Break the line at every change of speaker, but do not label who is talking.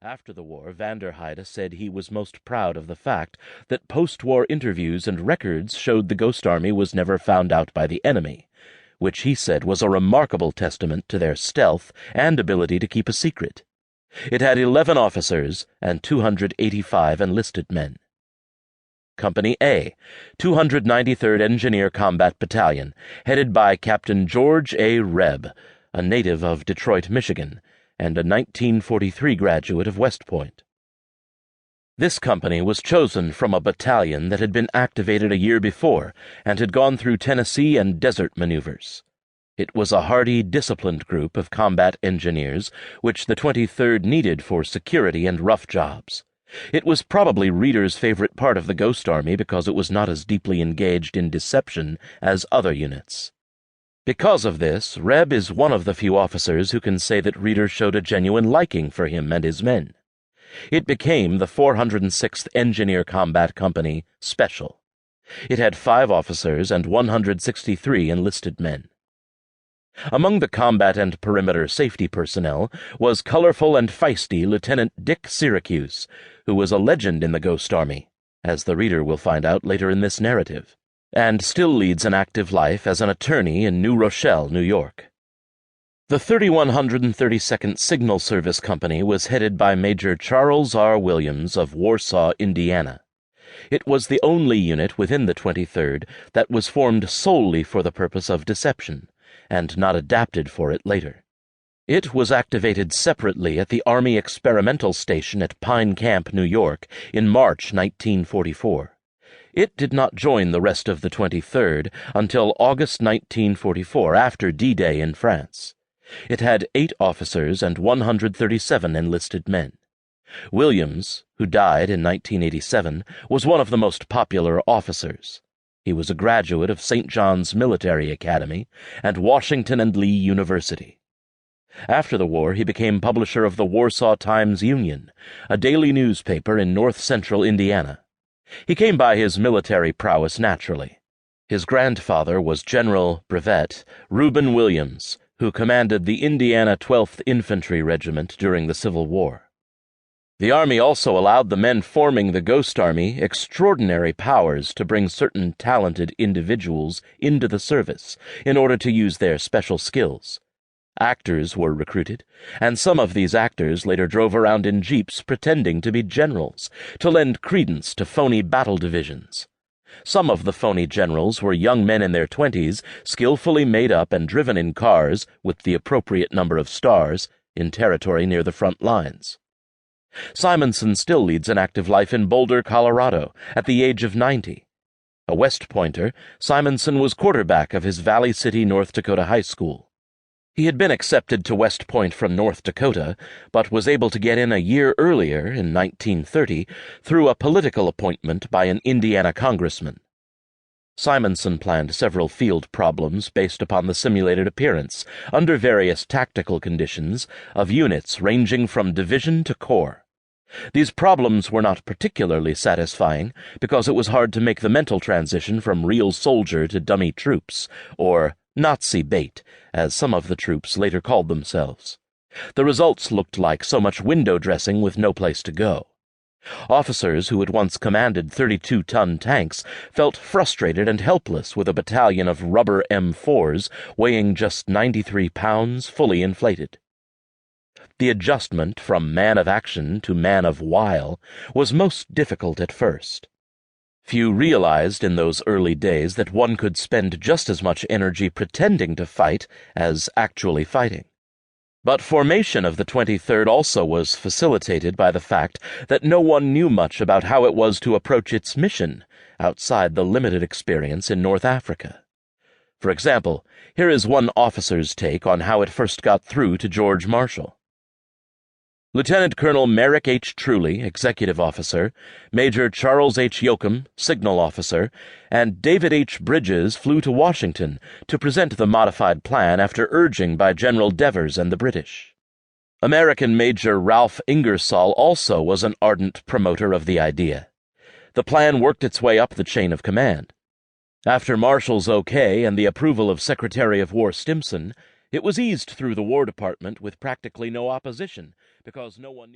After the war, Vanderheide said he was most proud of the fact that post-war interviews and records showed the Ghost Army was never found out by the enemy, which he said was a remarkable testament to their stealth and ability to keep a secret. It had 11 officers and 285 enlisted men. Company A, 293rd Engineer Combat Battalion, headed by Captain George A. Rebb, a native of Detroit, Michigan, and a 1943 graduate of West Point. This company was chosen from a battalion that had been activated a year before and had gone through Tennessee and desert maneuvers. It was a hardy, disciplined group of combat engineers which the 23rd needed for security and rough jobs. It was probably readers' favorite part of the Ghost Army because it was not as deeply engaged in deception as other units. Because of this, Rebb is one of the few officers who can say that readers showed a genuine liking for him and his men. It became the 406th Engineer Combat Company Special. It had 5 officers and 163 enlisted men. Among the combat and perimeter safety personnel was colorful and feisty Lieutenant Dick Syracuse, who was a legend in the Ghost Army, as the reader will find out later in this narrative, and still leads an active life as an attorney in New Rochelle, New York. The 3132nd Signal Service Company was headed by Major Charles R. Williams of Warsaw, Indiana. It was the only unit within the 23rd that was formed solely for the purpose of deception, and not adapted for it later. It was activated separately at the Army Experimental Station at Pine Camp, New York, in March 1944. It did not join the rest of the 23rd until August 1944, after D-Day in France. It had 8 officers and 137 enlisted men. Williams, who died in 1987, was one of the most popular officers. He was a graduate of St. John's Military Academy and Washington and Lee University. After the war, he became publisher of the Warsaw Times-Union, a daily newspaper in north-central Indiana. He came by his military prowess naturally. His grandfather was General Brevet Reuben Williams, who commanded the Indiana 12th Infantry Regiment during the Civil War. The Army also allowed the men forming the Ghost Army extraordinary powers to bring certain talented individuals into the service in order to use their special skills. Actors were recruited, and some of these actors later drove around in jeeps pretending to be generals to lend credence to phony battle divisions. Some of the phony generals were young men in their 20s, skillfully made up and driven in cars with the appropriate number of stars in territory near the front lines. Simonson still leads an active life in Boulder, Colorado, at the age of 90. A West Pointer, Simonson was quarterback of his Valley City, North Dakota high school. He had been accepted to West Point from North Dakota, but was able to get in a year earlier, in 1930, through a political appointment by an Indiana congressman. Simonson planned several field problems based upon the simulated appearance, under various tactical conditions, of units ranging from division to corps. These problems were not particularly satisfying because it was hard to make the mental transition from real soldier to dummy troops, or Nazi bait, as some of the troops later called themselves. The results looked like so much window dressing with no place to go. Officers who had once commanded 32-ton tanks felt frustrated and helpless with a battalion of rubber M4s weighing just 93 pounds, fully inflated. The adjustment from man of action to man of wile was most difficult at first. Few realized in those early days that one could spend just as much energy pretending to fight as actually fighting. But formation of the 23rd also was facilitated by the fact that no one knew much about how it was to approach its mission outside the limited experience in North Africa. For example, here is one officer's take on how it first got through to George Marshall. Lieutenant Colonel Merrick H. Truly, Executive Officer, Major Charles H. Yoakum, Signal Officer, and David H. Bridges flew to Washington to present the modified plan after urging by General Devers and the British. American Major Ralph Ingersoll also was an ardent promoter of the idea. The plan worked its way up the chain of command. After Marshall's okay and the approval of Secretary of War Stimson, it was eased through the War Department with practically no opposition, because no one knew